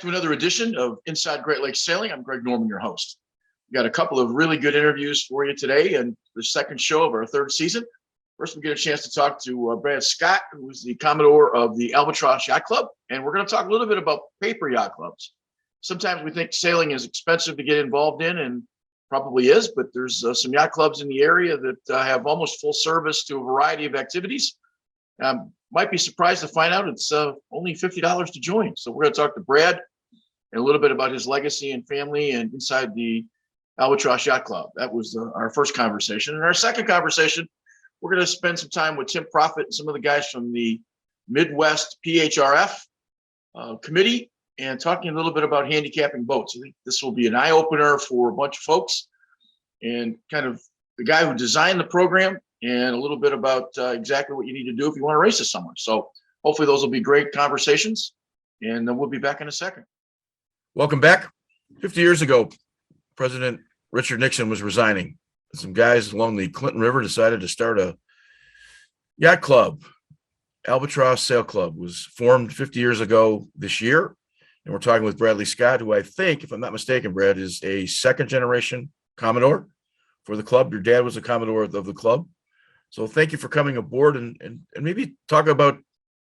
To another edition of Inside Great Lakes Sailing. I'm Greg Norman, your host. We got a couple of really good interviews for you today and the second show of our third season. First, we get a chance to talk to Brad Scott, who is the Commodore of the Albatros Yacht Club. And we're going to talk a little bit about paper yacht clubs. Sometimes we think sailing is expensive to get involved in, and probably is, but there's some yacht clubs in the area that have almost full service to a variety of activities. Might be surprised to find out it's only $50 to join. So we're going to talk to Brad and a little bit about his legacy and family and inside the Albatros Yacht Club. That was our first conversation. And our second conversation, we're going to spend some time with Tim Profit and some of the guys from the Midwest PHRF committee and talking a little bit about handicapping boats. I think this will be an eye-opener for a bunch of folks and kind of the guy who designed the program and a little bit about exactly what you need to do if you want to race this summer. So hopefully those will be great conversations, and then we'll be back in a second. Welcome back. 50 years ago, President Richard Nixon was resigning. Some guys along the Clinton River decided to start a yacht club. Albatros Sail Club was formed 50 years ago this year. And we're talking with Bradley Scott, who I think, if I'm not mistaken, Brad, is a second generation Commodore for the club. Your dad was a Commodore of the club. So thank you for coming aboard and maybe talk about,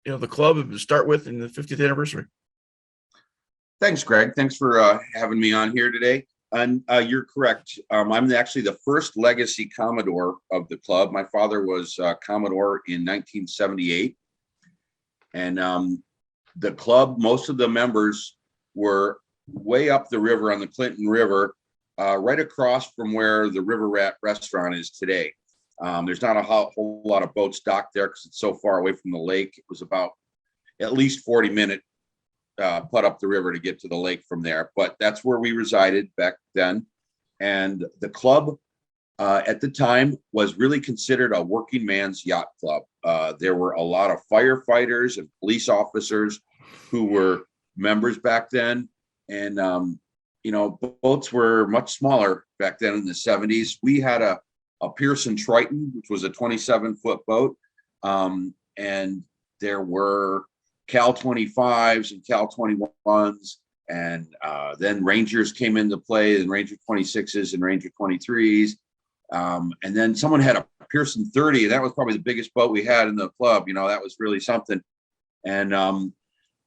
the club to start with in the 50th anniversary. Thanks, Greg. Thanks for having me on here today. And you're correct. I'm actually the first legacy Commodore of the club. My father was Commodore in 1978. And the club, most of the members were way up the river on the Clinton River, right across from where the River Rat restaurant is today. There's not a whole lot of boats docked there because it's so far away from the lake. It was about at least 40-minute putt up the river to get to the lake from there. But that's where we resided back then. And the club at the time was really considered a working man's yacht club. There were a lot of firefighters and police officers who were members back then. And, boats were much smaller back then in the 70s. We had a Pearson Triton, which was a 27-foot boat. And there were Cal 25s and Cal 21s. And then Rangers came into play, and Ranger 26s and Ranger 23s. And then someone had a Pearson 30, and that was probably the biggest boat we had in the club. That was really something. And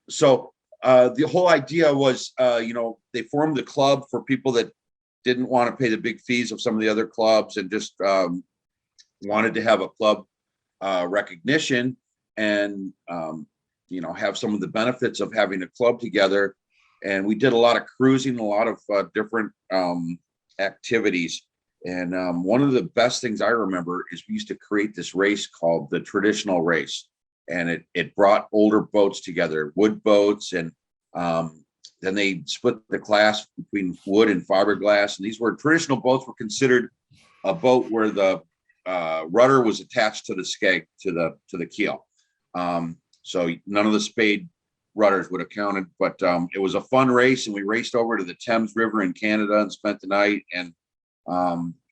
so the whole idea was, they formed the club for people that didn't want to pay the big fees of some of the other clubs and just wanted to have a club recognition and, have some of the benefits of having a club together. And we did a lot of cruising, a lot of different activities. And one of the best things I remember is we used to create this race called the traditional race. And it brought older boats together, wood boats. And then they split the class between wood and fiberglass. And these were traditional boats were considered a boat where the rudder was attached to the skeg, to the keel. So none of the spade rudders would have counted, but it was a fun race. And we raced over to the Thames River in Canada and spent the night, and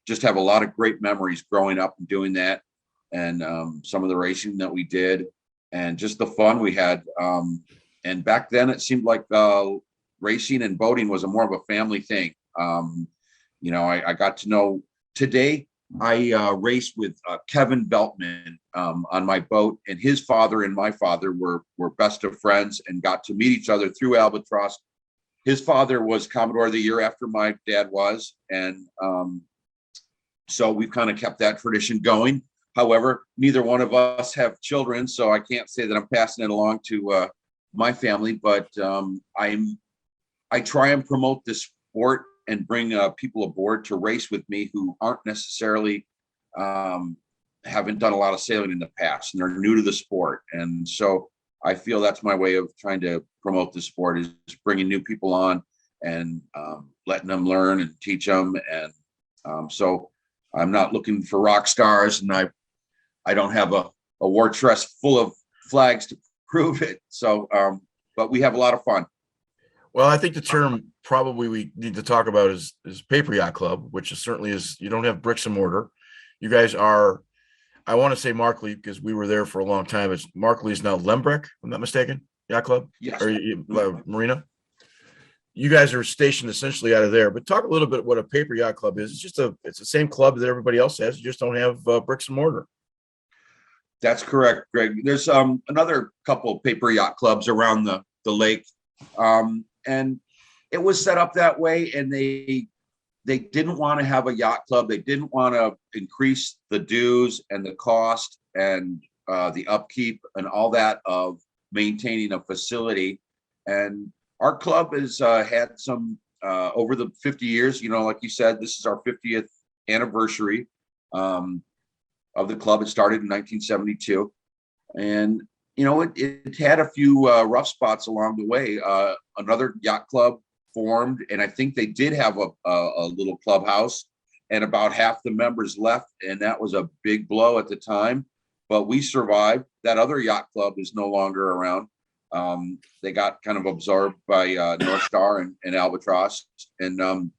just have a lot of great memories growing up and doing that. And some of the racing that we did and just the fun we had. And back then it seemed like racing and boating was more of a family thing. I got to know today. I raced with Kevin Beltman on my boat, and his father and my father were best of friends and got to meet each other through Albatros his father was Commodore the year after my dad was. And so we've kind of kept that tradition going. However, neither one of us have children, so I can't say that I'm passing it along to my family, but I try and promote this sport and bring people aboard to race with me who aren't necessarily haven't done a lot of sailing in the past and are new to the sport. And so I feel that's my way of trying to promote the sport, is bringing new people on and letting them learn and teach them. And so I'm not looking for rock stars, and I don't have a war chest full of flags to prove it. So, but we have a lot of fun. Well, I think the term probably we need to talk about is Paper Yacht Club, which is certainly is, you don't have bricks and mortar. You guys are, I want to say Markley because we were there for a long time. It's Markley is now Lembrecht, if I'm not mistaken, Yacht Club. Yes. Or Marina. You guys are stationed essentially out of there, but talk a little bit what a Paper Yacht Club is. It's the same club that everybody else has. You just don't have bricks and mortar. That's correct, Greg. There's another couple of paper yacht clubs around the lake. And it was set up that way, and they didn't want to have a yacht club. They didn't want to increase the dues and the cost and the upkeep and all that of maintaining a facility. And our club has had some over the 50 years, like you said, this is our 50th anniversary of the club. It started in 1972. And it had a few rough spots along the way. Another yacht club formed, and I think they did have a little clubhouse, and about half the members left, and that was a big blow at the time. But we survived. That other yacht club is no longer around. They got kind of absorbed by North Star and Albatros, and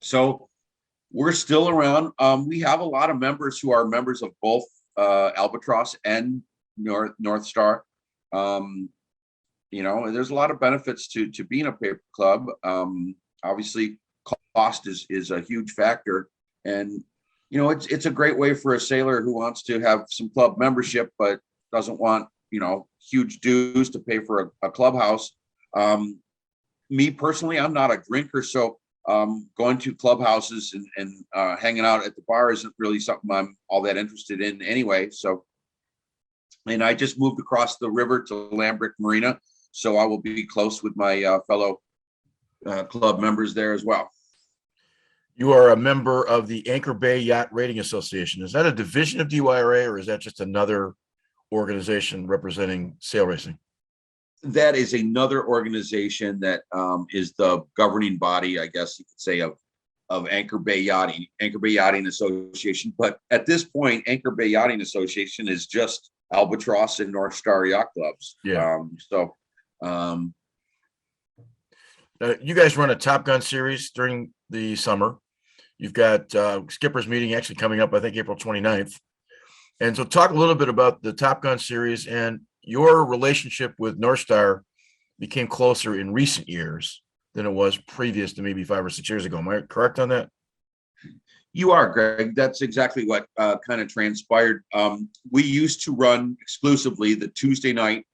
so we're still around. We have a lot of members who are members of both Albatros and North Star. There's a lot of benefits to being a paper club. Obviously cost is a huge factor, and it's a great way for a sailor who wants to have some club membership but doesn't want huge dues to pay for a clubhouse. Me personally, I'm not a drinker, so going to clubhouses and hanging out at the bar isn't really something I'm all that interested in anyway. So, and I just moved across the river to Lambrecht Marina, so I will be close with my fellow club members there as well. You are a member of the Anchor Bay Yacht Rating Association. Is that a division of DYRA, or is that just another organization representing sail racing? That is another organization that is the governing body, I guess you could say, of Anchor Bay Yachting Association. But at this point, Anchor Bay Yachting Association is just Albatros and North Star Yacht Clubs. Yeah. You guys run a Top Gun series during the summer. You've got Skipper's meeting actually coming up, I think, April 29th. And so talk a little bit about the Top Gun series, and your relationship with North Star became closer in recent years than it was previous to maybe 5 or 6 years ago. Am I correct on that? You are, Greg. That's exactly what kind of transpired. We used to run exclusively the Tuesday night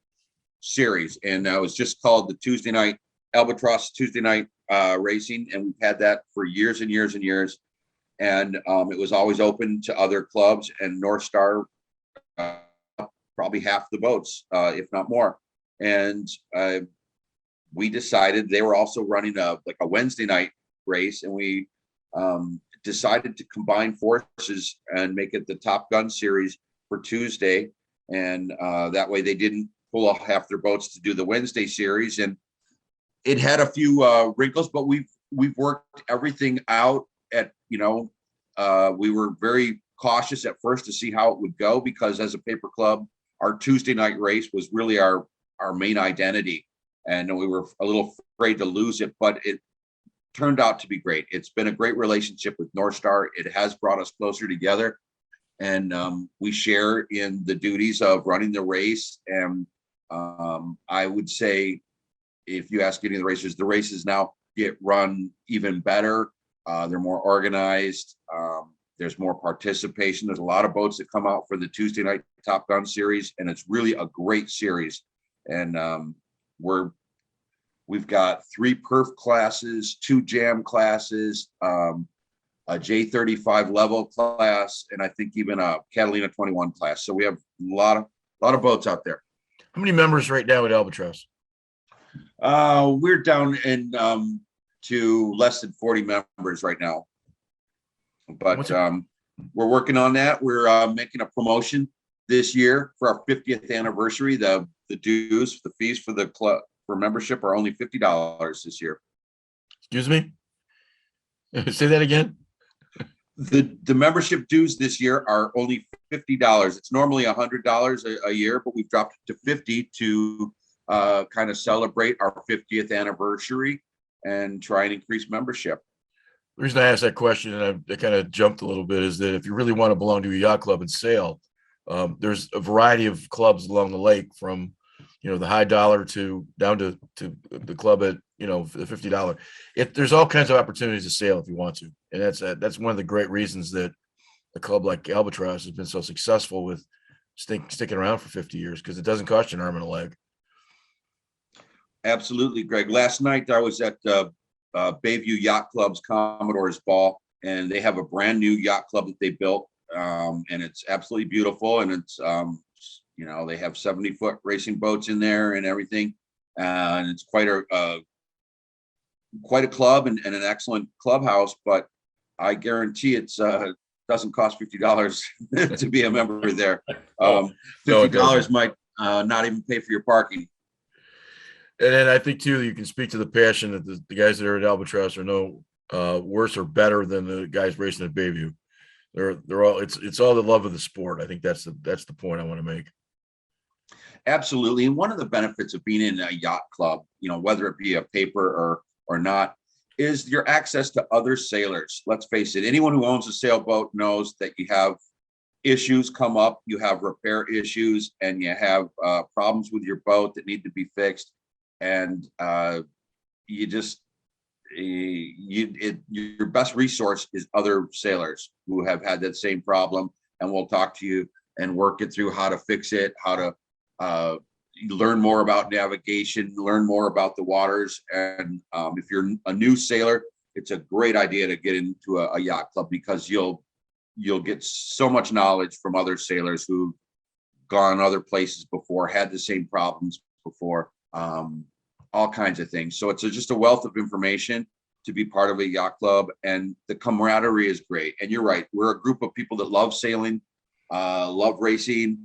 series, and it was just called the Tuesday night Albatros Tuesday night racing, and we've had that for years and years and years. And it was always open to other clubs, and North Star probably half the boats, if not more. And we decided they were also running a Wednesday night race, and we decided to combine forces and make it the Top Gun series for Tuesday. And that way they didn't pull off half their boats to do the Wednesday series. And it had a few wrinkles, but we've worked everything out. We were very cautious at first to see how it would go, because as a paper club, our Tuesday night race was really our main identity, and we were a little afraid to lose it, but it turned out to be great. It's been a great relationship with North Star. It has brought us closer together, and we share in the duties of running the race. And I would say, if you ask any of the races now get run even better. They're more organized. There's more participation. There's a lot of boats that come out for the Tuesday night Top Gun series, and it's really a great series. And we're We've got 3 perf classes, 2 jam classes, a J35 level class, and I think even a Catalina 21 class. So we have a lot of boats out there. How many members right now at Albatros? We're down in to less than 40 members right now, but we're working on that. We're making a promotion this year for our 50th anniversary. The dues, the fees for the club for membership are only $50 this year. Excuse me? Say that again? The membership dues this year are only $50. It's normally $100 a year, but we've dropped it to 50 to kind of celebrate our 50th anniversary and try and increase membership. The reason I asked that question, and I kind of jumped a little bit, is that if you really want to belong to a yacht club and sail, there's a variety of clubs along the lake, from the high dollar to down to the club at the $50. There's all kinds of opportunities to sail if you want to, and that's one of the great reasons that a club like Albatros has been so successful with sticking around for 50 years, because it doesn't cost you an arm and a leg. Absolutely, Greg. Last night I was at Bayview Yacht Club's Commodore's Ball, and they have a brand new yacht club that they built, and it's absolutely beautiful. And it's they have 70-foot racing boats in there and everything, and it's quite a club and an excellent clubhouse. But I guarantee it's doesn't cost $50 to be a member there. $50 might not even pay for your parking. And then I think too, you can speak to the passion that the guys that are at Albatros are no worse or better than the guys racing at Bayview. They're all it's all the love of the sport. I think that's the point I want to make. Absolutely. And one of the benefits of being in a yacht club, whether it be a paper or not, is your access to other sailors. Let's face it, anyone who owns a sailboat knows that you have issues come up, you have repair issues, and you have problems with your boat that need to be fixed. And your best resource is other sailors who have had that same problem, and will talk to you and work it through how to fix it, how to learn more about navigation, learn more about the waters. And if you're a new sailor, it's a great idea to get into a yacht club, because you'll get so much knowledge from other sailors who've gone other places before, had the same problems before. All kinds of things. So it's just a wealth of information to be part of a yacht club, and the camaraderie is great. And you're right, we're a group of people that love sailing, love racing,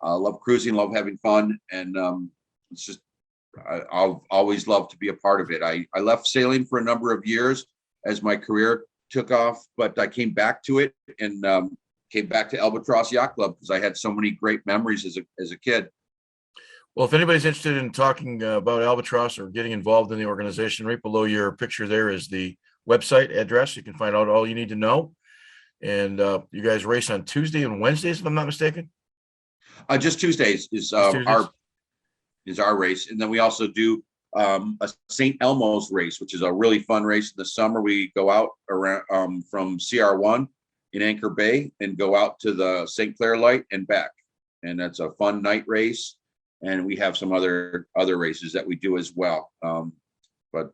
love cruising, love having fun, and it's just I've always loved to be a part of it. I left sailing for a number of years as my career took off, but I came back to it and came back to Albatros Yacht Club because I had so many great memories as a kid. Well, if anybody's interested in talking about Albatros or getting involved in the organization, right below your picture there is the website address. You can find out all you need to know. And you guys race on Tuesday and Wednesdays, if I'm not mistaken. Just Tuesdays is our race, and then we also do a St. Elmo's race, which is a really fun race in the summer. We go out around from CR1 in Anchor Bay and go out to the St. Clair Light and back, and that's a fun night race. And we have some other races that we do as well, but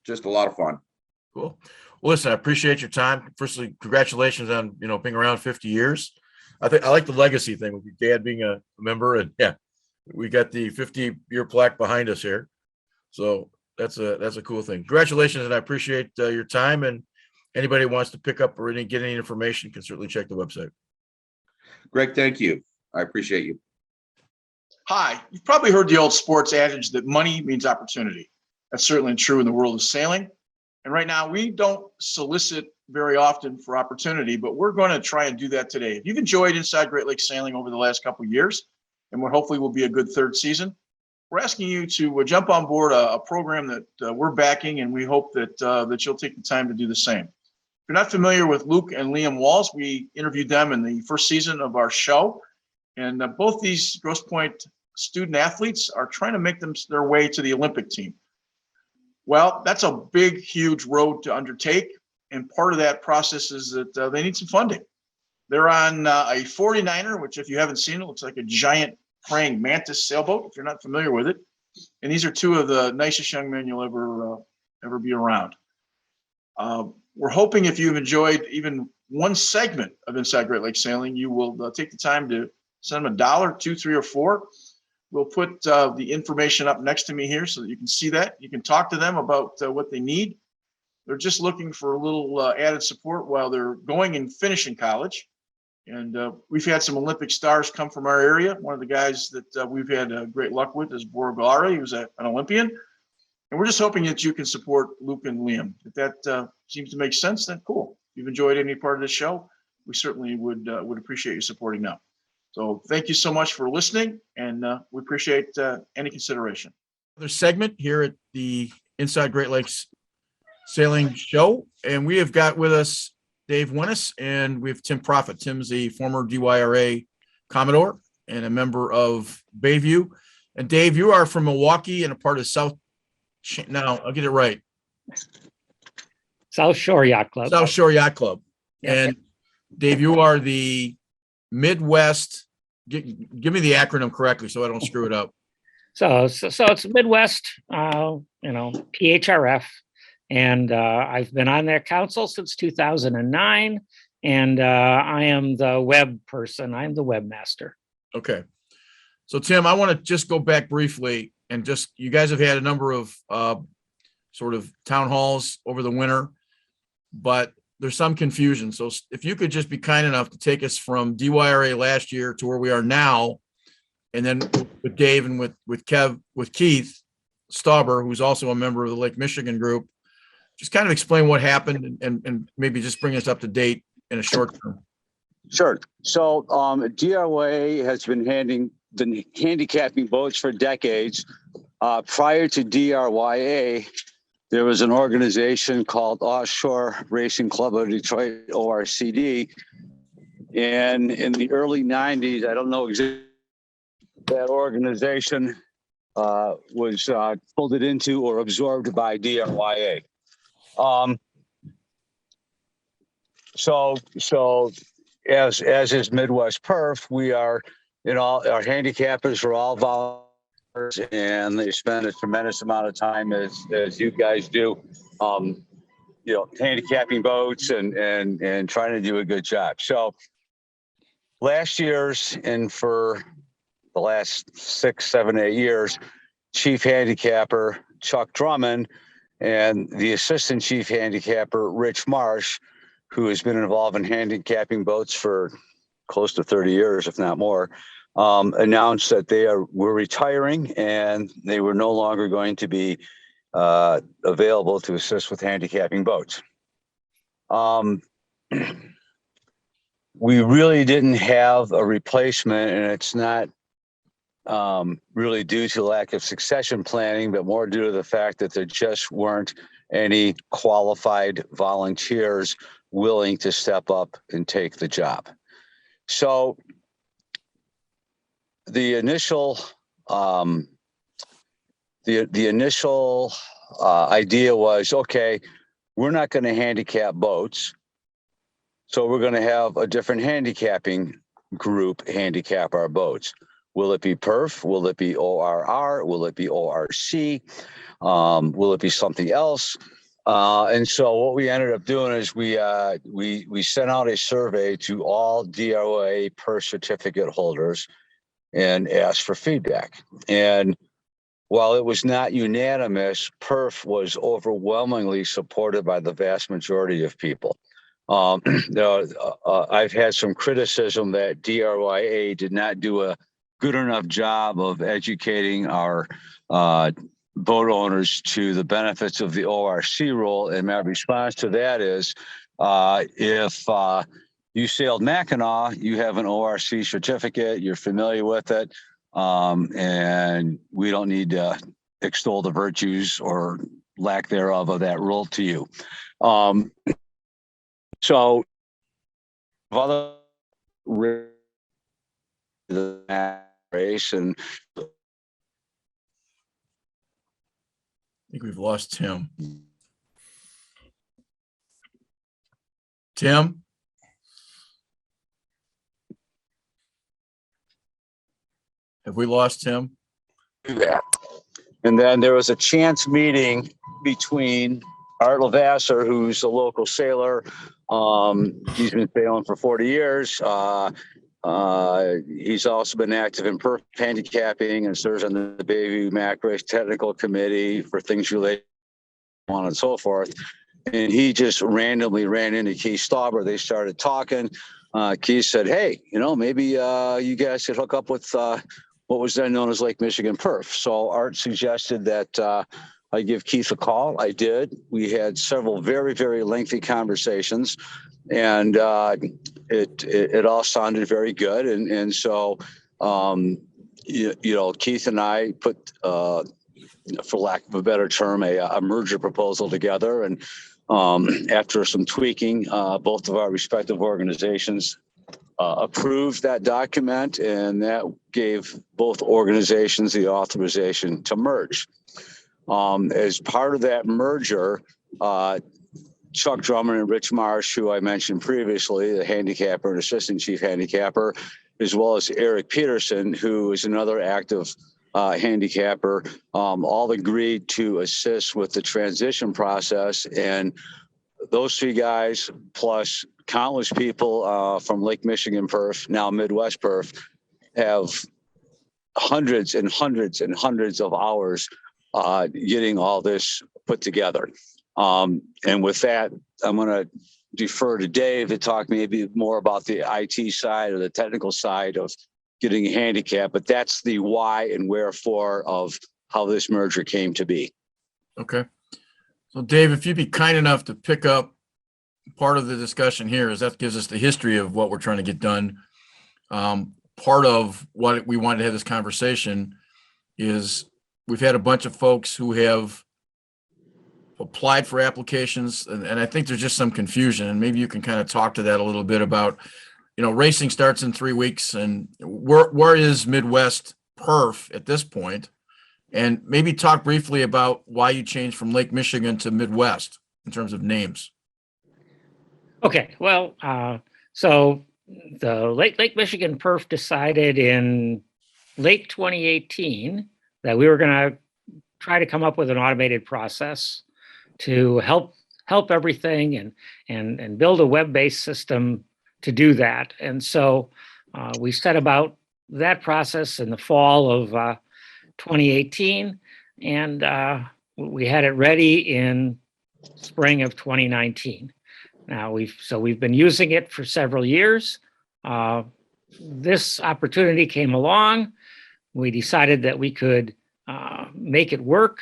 just a lot of fun. Cool. Well, listen, I appreciate your time. Firstly, congratulations on being around 50 years. I like the legacy thing with your dad being a member, and yeah, we got the 50-year plaque behind us here, so that's a cool thing. Congratulations, and I appreciate your time. And anybody who wants to pick up or get any information can certainly check the website. Greg, thank you. I appreciate you. Hi, you've probably heard the old sports adage that money means opportunity. That's certainly true in the world of sailing. And right now, we don't solicit very often for opportunity, but we're going to try and do that today. If you've enjoyed Inside Great Lakes Sailing over the last couple of years, and what hopefully will be a good third season, we're asking you to jump on board a program that we're backing, and we hope that you'll take the time to do the same. If you're not familiar with Luke and Liam Walls, we interviewed them in the first season of our show. And both these Grosse Pointe student athletes are trying to make their way to the Olympic team. Well, that's a big, huge road to undertake. And part of that process is that they need some funding. They're on a 49er, which if you haven't seen it, looks like a giant praying mantis sailboat, if you're not familiar with it. And these are two of the nicest young men you'll ever be around. We're hoping if you've enjoyed even one segment of Inside Great Lakes Sailing, you will take the time to send them $1, $2, $3, or $4. We'll put the information up next to me here so that you can see that. You can talk to them about what they need. They're just looking for a little added support while they're going and finishing college. And we've had some Olympic stars come from our area. One of the guys that we've had great luck with is Borgari, who's an Olympian. And we're just hoping that you can support Luke and Liam. If that seems to make sense, then cool. If you've enjoyed any part of the show, we certainly would appreciate you supporting them. So thank you so much for listening, and we appreciate any consideration. Another segment here at the Inside Great Lakes Sailing Show, and we have got with us Dave Winnis, and we have Tim Profit. Tim's a former DYRA Commodore and a member of Bayview. And Dave, you are from Milwaukee and a part of South. Now I'll get it right. South Shore Yacht Club. South Shore Yacht Club. Yeah. And Dave, you are the Midwest. Give me the acronym correctly so I don't screw it up. So it's Midwest, PHRF, and I've been on their council since 2009, and I am the web person. I'm the webmaster. Okay. So Tim, I want to just go back briefly and just, you guys have had a number of sort of town halls over the winter, but there's some confusion. So if you could just be kind enough to take us from DYRA last year to where we are now, and then with Dave and with Keith Stauber, who's also a member of the Lake Michigan group, just kind of explain what happened and maybe just bring us up to date in a short term. Sure. So DRA has been handicapping boats for decades. Prior to DRYA, there was an organization called Offshore Racing Club of Detroit, ORCD. And in the early 90s, I don't know exactly, that organization was folded into or absorbed by DRYA. So as is Midwest Perf, we are, our handicappers are all volunteers, and they spend a tremendous amount of time, as you guys do, handicapping boats and trying to do a good job. So last year's, and for the last 6, 7, 8 years, chief handicapper Chuck Drummond and the assistant chief handicapper Rich Marsh, who has been involved in handicapping boats for close to 30 years, if not more, announced that they were retiring and they were no longer going to be available to assist with handicapping boats. We really didn't have a replacement, and it's not really due to lack of succession planning, but more due to the fact that there just weren't any qualified volunteers willing to step up and take the job. So the initial idea was, okay, we're not going to handicap boats, so we're going to have a different handicapping group handicap our boats. Will it be PERF? Will it be ORR? Will it be ORC? Will it be something else? And so what we ended up doing is we sent out a survey to all DRA PERF certificate holders and asked for feedback. And while it was not unanimous, PERF was overwhelmingly supported by the vast majority of people. I've had some criticism that DRYA did not do a good enough job of educating our boat owners to the benefits of the ORC rule. And my response to that is, if you sailed Mackinac, you have an ORC certificate, you're familiar with it, and we don't need to extol the virtues or lack thereof of that rule to you. So other race, and I think we've lost Tim. Tim? Have we lost Tim? do that. And then there was a chance meeting between Art Lavasser, who's a local sailor. He's been sailing for 40 years. He's also been active in perf handicapping and serves on the Bayview Mac Race Technical Committee for things related on and so forth. And he just randomly ran into Keith Stauber. They started talking. Keith said, hey, maybe you guys could hook up with what was then known as Lake Michigan Perf. So Art suggested that I give Keith a call. I did. We had several very, very lengthy conversations, and it all sounded very good. And so, Keith and I put, for lack of a better term, a merger proposal together. And after some tweaking, both of our respective organizations approved that document, and that gave both organizations the authorization to merge. As part of that merger, Chuck Drummond and Rich Marsh, who I mentioned previously, the handicapper and assistant chief handicapper, as well as Eric Peterson, who is another active handicapper, all agreed to assist with the transition process. And those three guys, plus countless people from Lake Michigan Perf, now Midwest Perf, have hundreds and hundreds and hundreds of hours getting all this put together. And with that, I'm going to defer to Dave to talk maybe more about the IT side or the technical side of getting a handicap, but that's the why and wherefore of how this merger came to be. Okay. So Dave, if you'd be kind enough to pick up part of the discussion here, as that gives us the history of what we're trying to get done. Part of what we wanted to have this conversation is we've had a bunch of folks who have applied for applications, and I think there's just some confusion, and maybe you can kind of talk to that a little bit about, racing starts in 3 weeks, and where is Midwest Perf at this point? And maybe talk briefly about why you changed from Lake Michigan to Midwest in terms of names. Okay, well, so the Lake Michigan Perf decided in late 2018 that we were going to try to come up with an automated process to help everything and build a web-based system to do that. And so we set about that process in the fall of 2018, and we had it ready in spring of 2019. Now we've been using it for several years. This opportunity came along. We decided that we could make it work.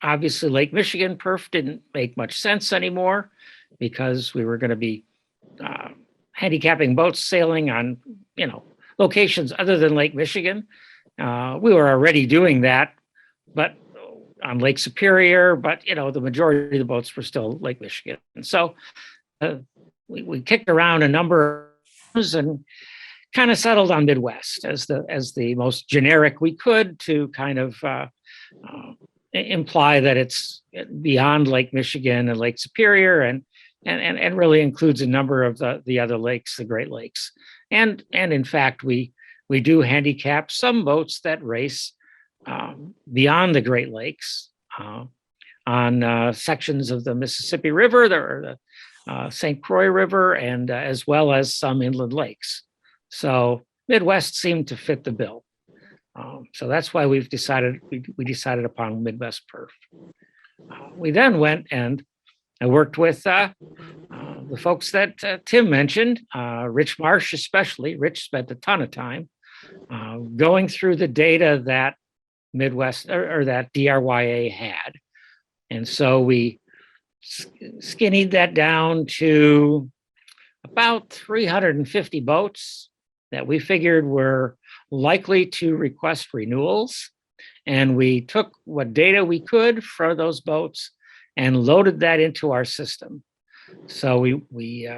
Obviously, Lake Michigan Perf didn't make much sense anymore because we were going to be handicapping boats sailing on, locations other than Lake Michigan. We were already doing that, but on Lake Superior, but the majority of the boats were still Lake Michigan. And so we kicked around a number of and kind of settled on Midwest as the most generic we could to kind of imply that it's beyond Lake Michigan and Lake Superior and really includes a number of the other lakes, the Great Lakes. And in fact, we do handicap some boats that race beyond the Great Lakes on sections of the Mississippi River, or the St. Croix River, and as well as some inland lakes. So Midwest seemed to fit the bill. So that's why we decided upon Midwest Perf. We then went and I worked with the folks that Tim mentioned, Rich Marsh especially. Rich spent a ton of time going through the data that Midwest or that DRYA had. And so we skinnied that down to about 350 boats that we figured were likely to request renewals. And we took what data we could for those boats and loaded that into our system. So we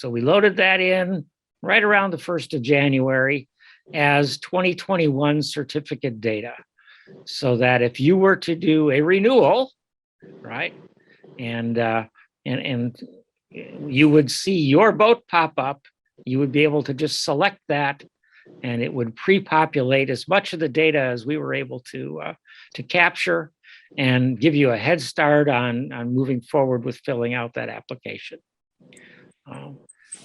loaded that in right around the 1st of January as 2021 certificate data, so that if you were to do a renewal, right, and you would see your boat pop up, you would be able to just select that, and it would pre-populate as much of the data as we were able to to capture and give you a head start on moving forward with filling out that application.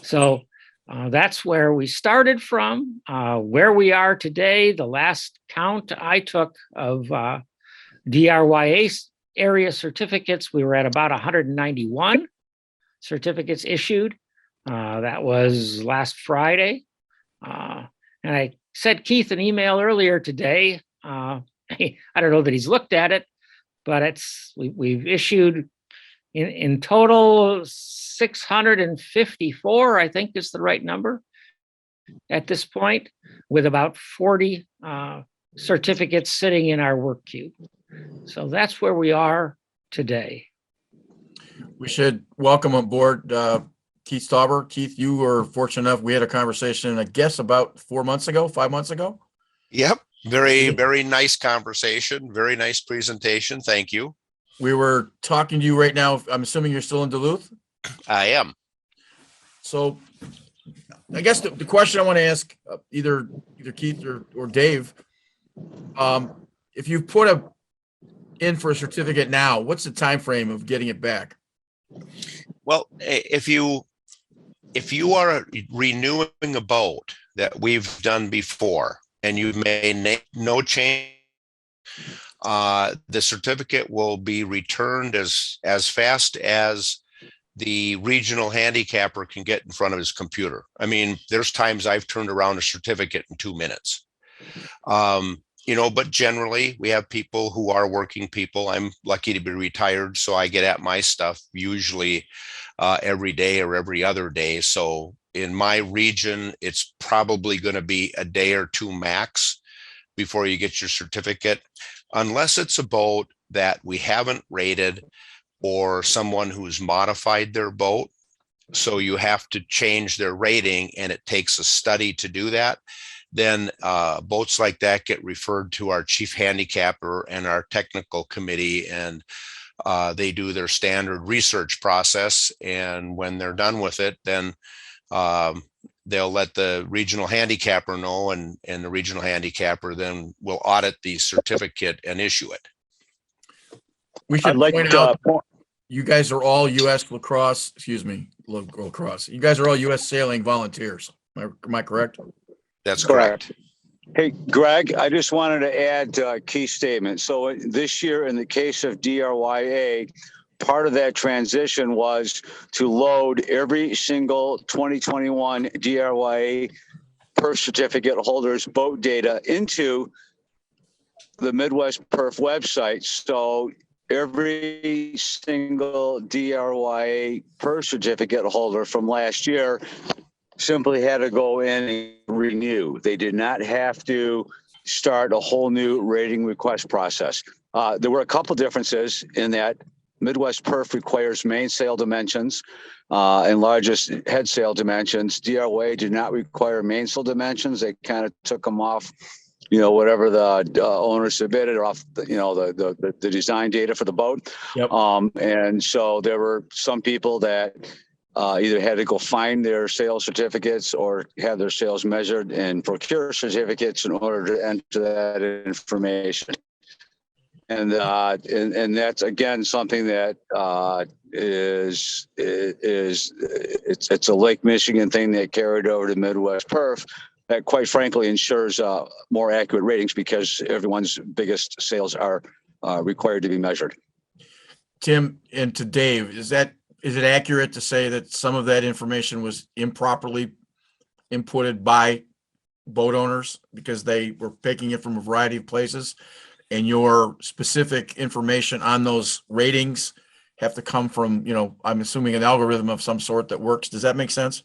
So that's where we started from. Where we are today, the last count I took of DRYA area certificates, we were at about 191 certificates issued. That was last Friday. And I sent Keith an email earlier today. I don't know that he's looked at it, but we've issued in total 654, I think is the right number at this point, with about 40 certificates sitting in our work queue. So that's where we are today. We should welcome aboard Keith Stauber. Keith, you were fortunate enough. We had a conversation, I guess, about 5 months ago. Yep. Very nice conversation. Very nice presentation. Thank you. We were talking to you right now. I'm assuming you're still in Duluth. I am. So I guess the question I want to ask either Keith or Dave, if you put in for a certificate now, what's the time frame of getting it back? Well, if you are renewing a boat that we've done before and you've made no change, the certificate will be returned as fast as the regional handicapper can get in front of his computer. I mean, there's times I've turned around a certificate in 2 minutes. But generally we have people who are working people. I'm lucky to be retired, so I get at my stuff usually every day or every other day. So in my region, it's probably going to be a day or two max before you get your certificate, unless it's a boat that we haven't rated or someone who's modified their boat. So you have to change their rating and it takes a study to do that. Then boats like that get referred to our chief handicapper and our technical committee, and they do their standard research process. And when they're done with it, then they'll let the regional handicapper know, and the regional handicapper then will audit the certificate and issue it. We should I'd like point out you guys are all U.S. lacrosse. You guys are all U.S. sailing volunteers. Am I correct? That's correct. Hey, Greg, I just wanted to add a key statement. So this year, in the case of DRYA, part of that transition was to load every single 2021 DRYA PERF certificate holder's boat data into the Midwest PERF website. So every single DRYA PERF certificate holder from last year simply had to go in and renew. They did not have to start a whole new rating request process. There were a couple differences in that Midwest PERF requires mainsail dimensions and largest head sail dimensions. DRYA did not require mainsail dimensions. They kind of took them off, whatever the owner submitted, or off, the design data for the boat. Yep. And so there were some people that either had to go find their sales certificates or have their sales measured and procure certificates in order to enter that information. And that's again something that it's a Lake Michigan thing that carried over to Midwest PERF that quite frankly ensures more accurate ratings because everyone's biggest sales are required to be measured. Tim, and to Dave, is it accurate to say that some of that information was improperly inputted by boat owners because they were picking it from a variety of places, and your specific information on those ratings have to come from, I'm assuming an algorithm of some sort that works? Does that make sense?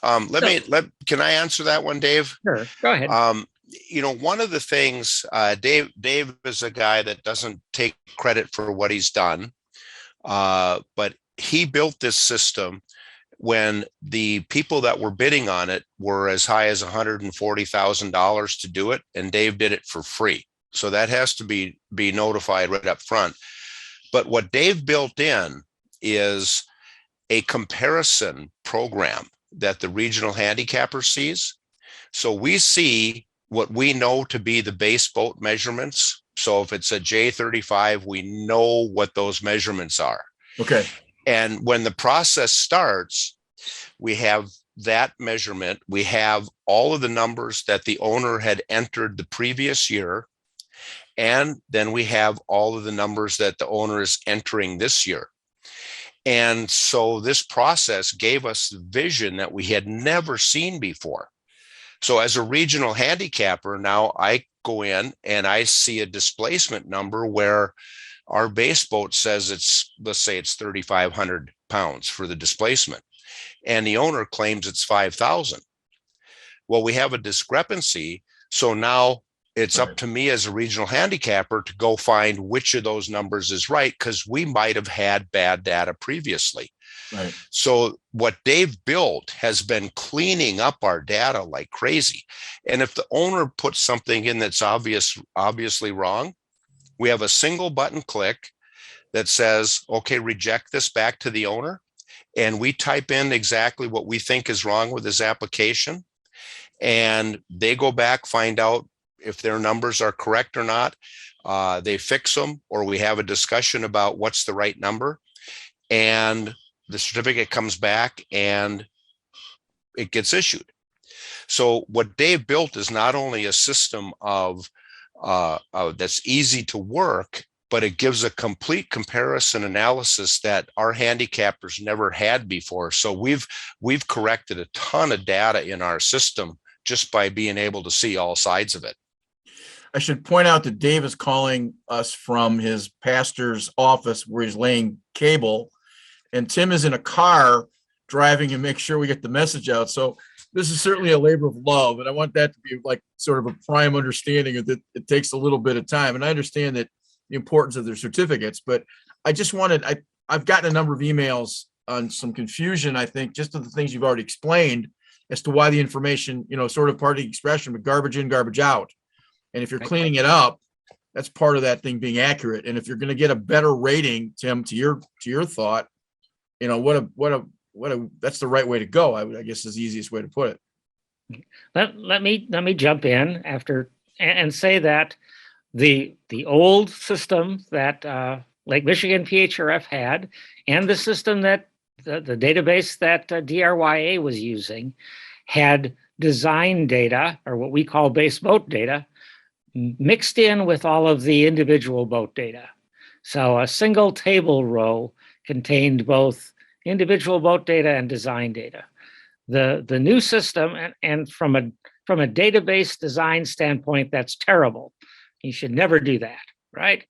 Can I answer that one, Dave? Sure, go ahead. One of the things, Dave is a guy that doesn't take credit for what he's done, but he built this system when the people that were bidding on it were as high as $140,000 to do it, and Dave did it for free. So that has to be notified right up front. But what Dave built in is a comparison program that the regional handicapper sees. So we see what we know to be the base boat measurements. So if it's a J35, we know what those measurements are. Okay. And when the process starts, we have that measurement. We have all of the numbers that the owner had entered the previous year. And then we have all of the numbers that the owner is entering this year. And so this process gave us vision that we had never seen before. So as a regional handicapper, now I go in and I see a displacement number where our base boat says let's say it's 3,500 pounds for the displacement, and the owner claims it's 5,000. Well, we have a discrepancy. So now it's up to me as a regional handicapper to go find which of those numbers is right, because we might have had bad data previously. Right. So what Dave built has been cleaning up our data like crazy. And if the owner puts something in that's obviously wrong, we have a single button click that says, okay, reject this back to the owner. And we type in exactly what we think is wrong with his application. And they go back, find out if their numbers are correct or not. They fix them, or we have a discussion about what's the right number. And the certificate comes back and it gets issued. So what Dave built is not only a system of that's easy to work, but it gives a complete comparison analysis that our handicappers never had before. So we've corrected a ton of data in our system just by being able to see all sides of it. I should point out that Dave is calling us from his pastor's office where he's laying cable, and Tim is in a car driving and make sure we get the message out. So this is certainly a labor of love, and I want that to be like sort of a prime understanding of that. It takes a little bit of time, and I understand that the importance of their certificates, but I just wanted, I've gotten a number of emails on some confusion, I think, just of the things you've already explained as to why the information, sort of part of the expression, but garbage in, garbage out. And if you're cleaning it up, that's part of that thing being accurate. And if you're going to get a better rating, Tim, to your thought, that's the right way to go. I guess is the easiest way to put it. Let me jump in after and say that the old system that Lake Michigan PHRF had, and the system that the database that DRYA was using, had design data, or what we call base boat data, mixed in with all of the individual boat data. So a single table row contained both individual boat data and design data. The new system, and from a database design standpoint, that's terrible. You should never do that, right?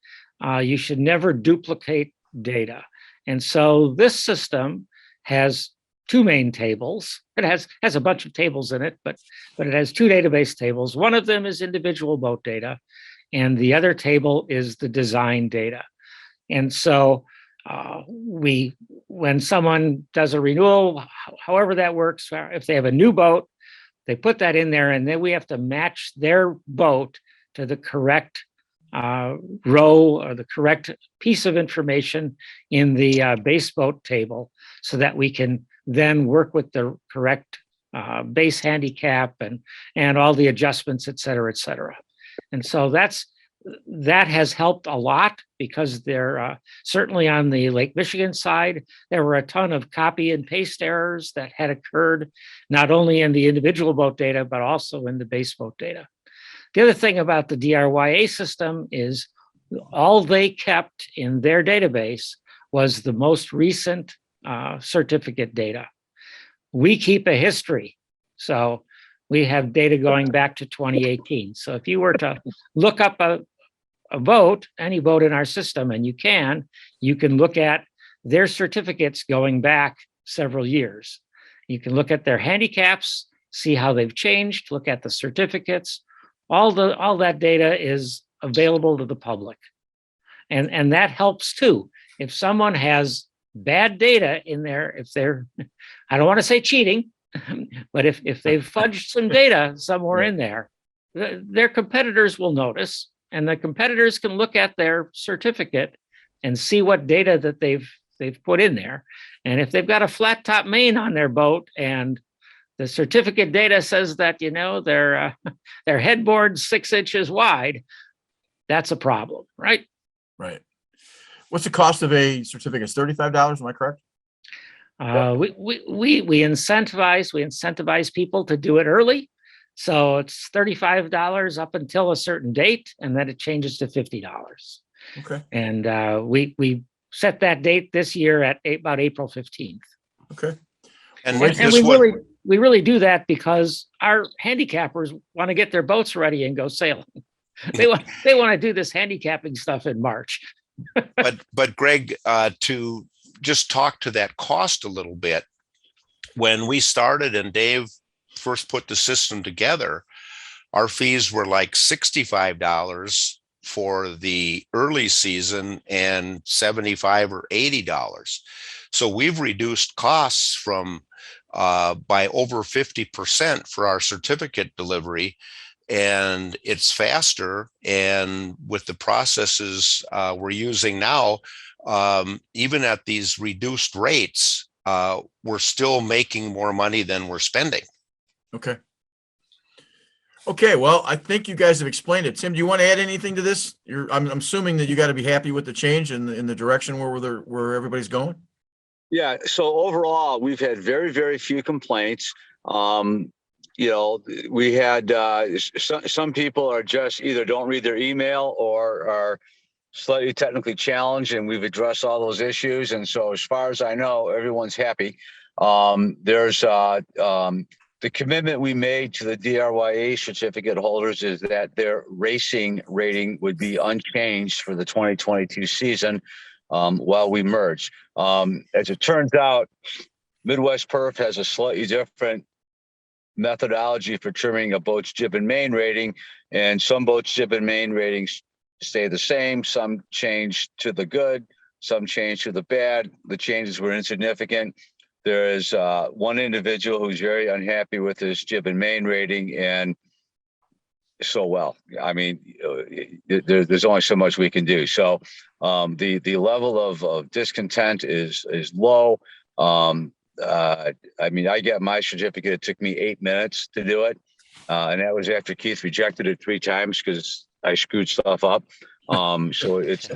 You should never duplicate data. And so this system has two main tables. It has a bunch of tables in it, but it has two database tables. One of them is individual boat data, and the other table is the design data. And so when someone does a renewal, however that works, if they have a new boat, they put that in there, and then we have to match their boat to the correct row or the correct piece of information in the base boat table, so that we can then work with the correct base handicap and all the adjustments, et cetera, et cetera. And so that has helped a lot, because there certainly on the Lake Michigan side, there were a ton of copy and paste errors that had occurred, not only in the individual boat data, but also in the base boat data. The other thing about the DRYA system is all they kept in their database was the most recent certificate data. We keep a history. So we have data going back to 2018. So if you were to look up a boat, any boat in our system, and you can look at their certificates going back several years. You can look at their handicaps, see how they've changed, look at the certificates. All that data is available to the public. And that helps too. If someone has bad data in there, if they're, I don't want to say cheating, but if they've fudged some data somewhere in there, their competitors will notice, and the competitors can look at their certificate and see what data that they've put in there. And if they've got a flat top main on their boat and the certificate data says that, their headboard's 6 inches wide, that's a problem, right? Right. What's the cost of a certificate? It's $35. Am I correct? We incentivize people to do it early. So it's $35 up until a certain date, and then it changes to $50. Okay. And we set that date this year at about April 15th. Okay. And Well, And we really do that because our handicappers want to get their boats ready and go sailing. They want to do this handicapping stuff in March. but Greg, to just talk to that cost a little bit, when we started and Dave first put the system together, our fees were like $65 for the early season and $75 or $80. So we've reduced costs from by over 50% for our certificate delivery, and it's faster. And with the processes we're using now, even at these reduced rates, we're still making more money than we're spending. Okay. Okay. Well, I think you guys have explained it. Tim, do you want to add anything to this? I'm assuming that you got to be happy with the change and in the direction where everybody's going. Yeah. So overall, we've had very, very few complaints. We had some people are just either don't read their email or are slightly technically challenged, and we've addressed all those issues. And so as far as I know, everyone's happy. There's the commitment we made to the DRYA certificate holders is that their racing rating would be unchanged for the 2022 season while we merge. As it turns out, Midwest Perf has a slightly different methodology for determining a boat's jib and main rating, and some boats' jib and main ratings stay the same. Some change to the good, some change to the bad. The changes were insignificant. There is one individual who's very unhappy with his jib and main rating, and I mean, there's only so much we can do. So the level of discontent is low. I mean, I got my certificate. It took me 8 minutes to do it, and that was after Keith rejected it 3 times because I screwed stuff up. So it's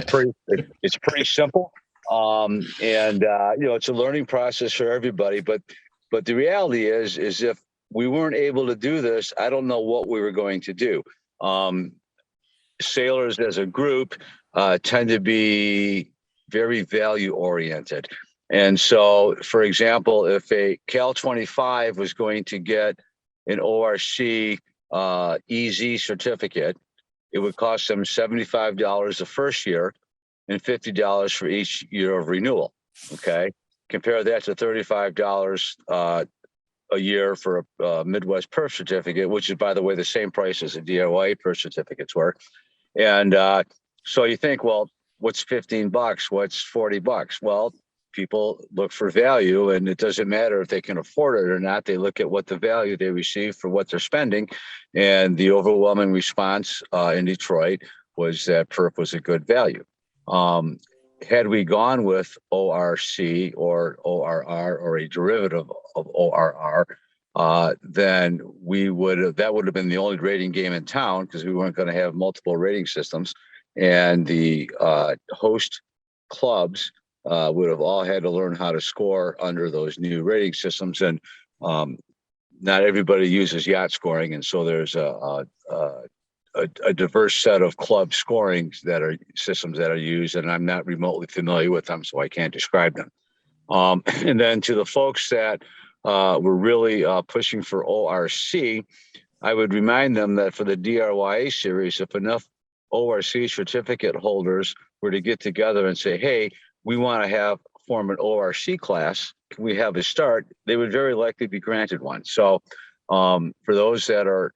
pretty simple. It's a learning process for everybody. But the reality is if we weren't able to do this, I don't know what we were going to do. Sailors as a group tend to be very value oriented. And so, for example, if a Cal 25 was going to get an ORC EZ certificate, it would cost them $75 the first year and $50 for each year of renewal. Okay. Compare that to $35 a year for a Midwest Perf certificate, which is, by the way, the same price as the DIY Perf certificates were. And so you think, well, what's $15? What's $40? Well, people look for value, and it doesn't matter if they can afford it or not. They look at what the value they receive for what they're spending. And the overwhelming response in Detroit was that Perf was a good value. Had we gone with ORC or ORR or a derivative of ORR, then that would have been the only rating game in town, because we weren't going to have multiple rating systems, and the host clubs would have all had to learn how to score under those new rating systems. And not everybody uses yacht scoring, and so there's a diverse set of club scorings systems that are used, and I'm not remotely familiar with them, so I can't describe them. And then to the folks that were really pushing for ORC, I would remind them that for the DRYA series, if enough ORC certificate holders were to get together and say, hey, we want to form an ORC class, can we have a start, they would very likely be granted one. So for those that are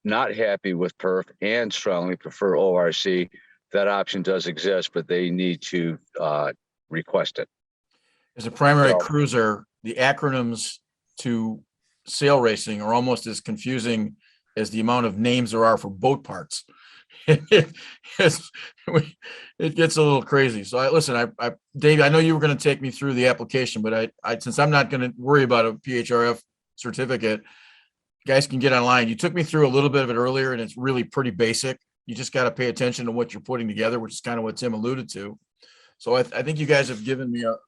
not happy with Perf and strongly prefer ORC, that option does exist, but they need to request it. As a primary cruiser, the acronyms to sail racing are almost as confusing as the amount of names there are for boat parts. It gets a little crazy. So Dave, I know you were going to take me through the application, but I since I'm not going to worry about a PHRF certificate, guys can get online. You took me through a little bit of it earlier, and it's really pretty basic. You just got to pay attention to what you're putting together, which is kind of what Tim alluded to. So I think you guys have given the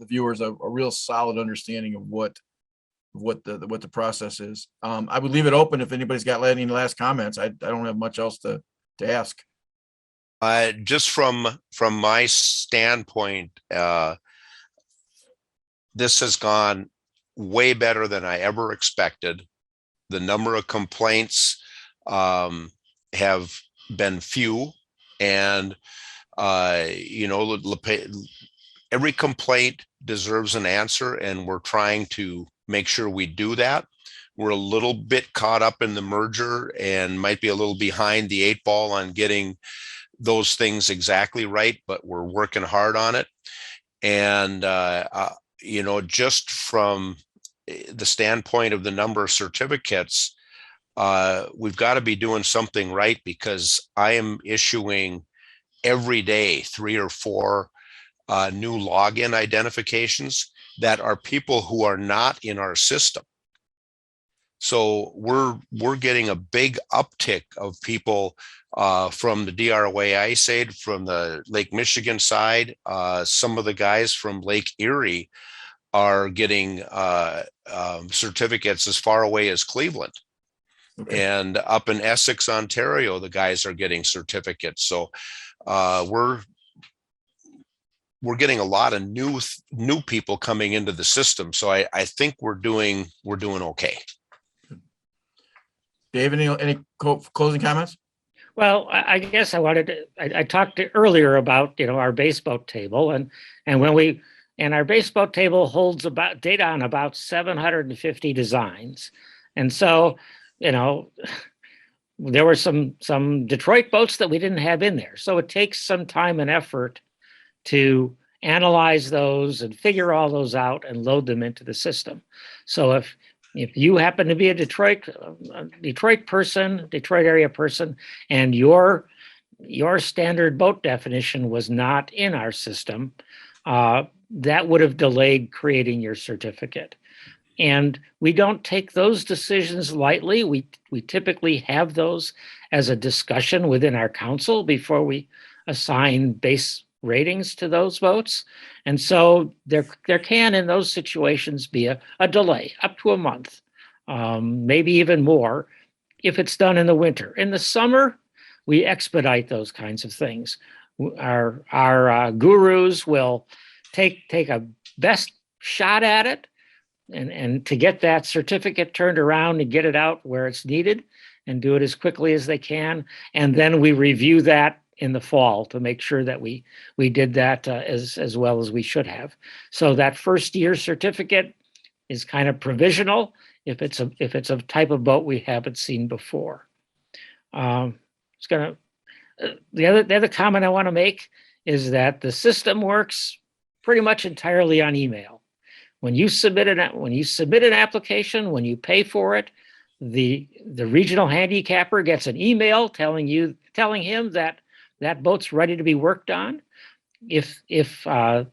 viewers a real solid understanding of what the process is. I would leave it open if anybody's got any last comments. I don't have much else to ask. Just from my standpoint, this has gone way better than I ever expected. The number of complaints have been few, and every complaint deserves an answer, and we're trying to make sure we do that. We're a little bit caught up in the merger and might be a little behind the 8 ball on getting those things exactly right, but we're working hard on it. And just from the standpoint of the number of certificates, we've got to be doing something right, because I am issuing every day 3 or 4 new login identifications that are people who are not in our system. So we're getting a big uptick of people from the DROA ISAID, from the Lake Michigan side. Some of the guys from Lake Erie are getting certificates as far away as Cleveland. Okay. And up in Essex, Ontario, the guys are getting certificates. So we're getting a lot of new people coming into the system. So I think we're doing okay. Dave, any closing comments? Well, I guess I talked earlier about, our base boat table, and our base boat table holds about data on about 750 designs. And so, there were some Detroit boats that we didn't have in there. So it takes some time and effort to analyze those and figure all those out and load them into the system. So if you happen to be a Detroit area person, and your standard boat definition was not in our system, that would have delayed creating your certificate. And we don't take those decisions lightly. We typically have those as a discussion within our council before we assign base ratings to those boats. And so there can, in those situations, be a delay up to a month, maybe even more, if it's done in the winter. In the summer, we expedite those kinds of things. Our gurus will take a best shot at it, and to get that certificate turned around and get it out where it's needed, and do it as quickly as they can. And then we review that in the fall to make sure that we did that as well as we should have. So that first year certificate is kind of provisional if it's a type of boat we haven't seen before. The other comment I want to make is that the system works pretty much entirely on email. When you submit an application, when you pay for it, the regional handicapper gets an email telling him that boat's ready to be worked on. If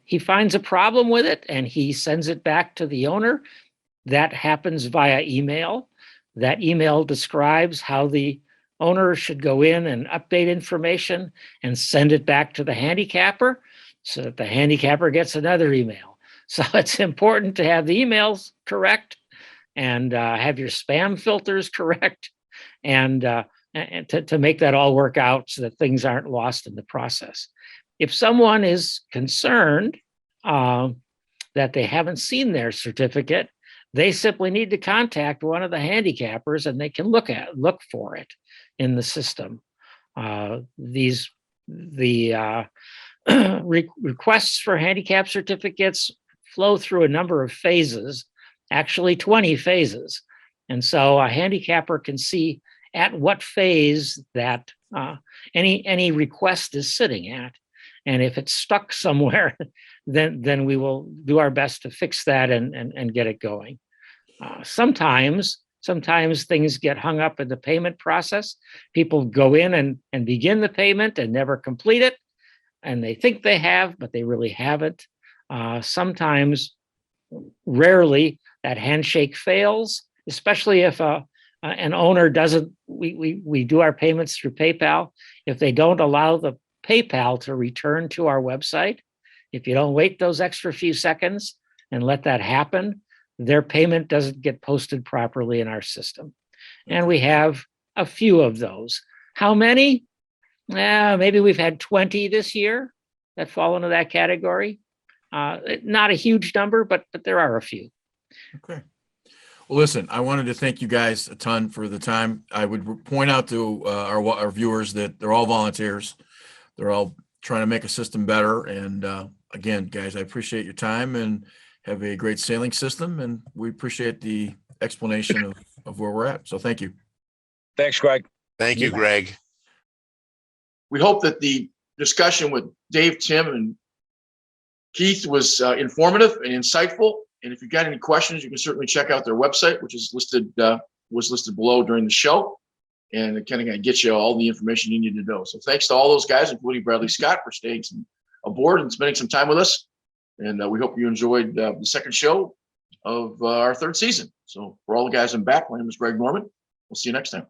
he finds a problem with it and he sends it back to the owner, that happens via email. That email describes how the owner should go in and update information and send it back to the handicapper, so that the handicapper gets another email. So it's important to have the emails correct, and have your spam filters correct, and to make that all work out so that things aren't lost in the process. If someone is concerned that they haven't seen their certificate, they simply need to contact one of the handicappers, and they can look for it in the system. The requests for handicap certificates flow through a number of phases, actually 20 phases. And so a handicapper can see at what phase that any request is sitting at. And if it's stuck somewhere, then we will do our best to fix that and get it going. Sometimes things get hung up in the payment process. People go in and begin the payment and never complete it. And they think they have, but they really haven't. Sometimes, rarely, that handshake fails, especially if a an owner doesn't, we do our payments through PayPal. If they don't allow the PayPal to return to our website, if you don't wait those extra few seconds and let that happen, their payment doesn't get posted properly in our system. And we have a few of those. How many? Maybe we've had 20 this year that fall into that category. Not a huge number, but there are a few. Okay. Well, listen, I wanted to thank you guys a ton for the time. I would point out to our viewers that they're all volunteers. They're all trying to make a system better. And again, guys, I appreciate your time and have a great sailing system. And we appreciate the explanation of where we're at. So thank you. Thanks, Greg. Thank you, Greg. We hope that the discussion with Dave, Tim, and Keith was informative and insightful. And if you've got any questions, you can certainly check out their website, which is listed below during the show. And it kind of gets you all the information you need to know. So thanks to all those guys, including Bradley Scott, for staying aboard and spending some time with us. And we hope you enjoyed the second show of our third season. So for all the guys in back, my name is Greg Norman. We'll see you next time.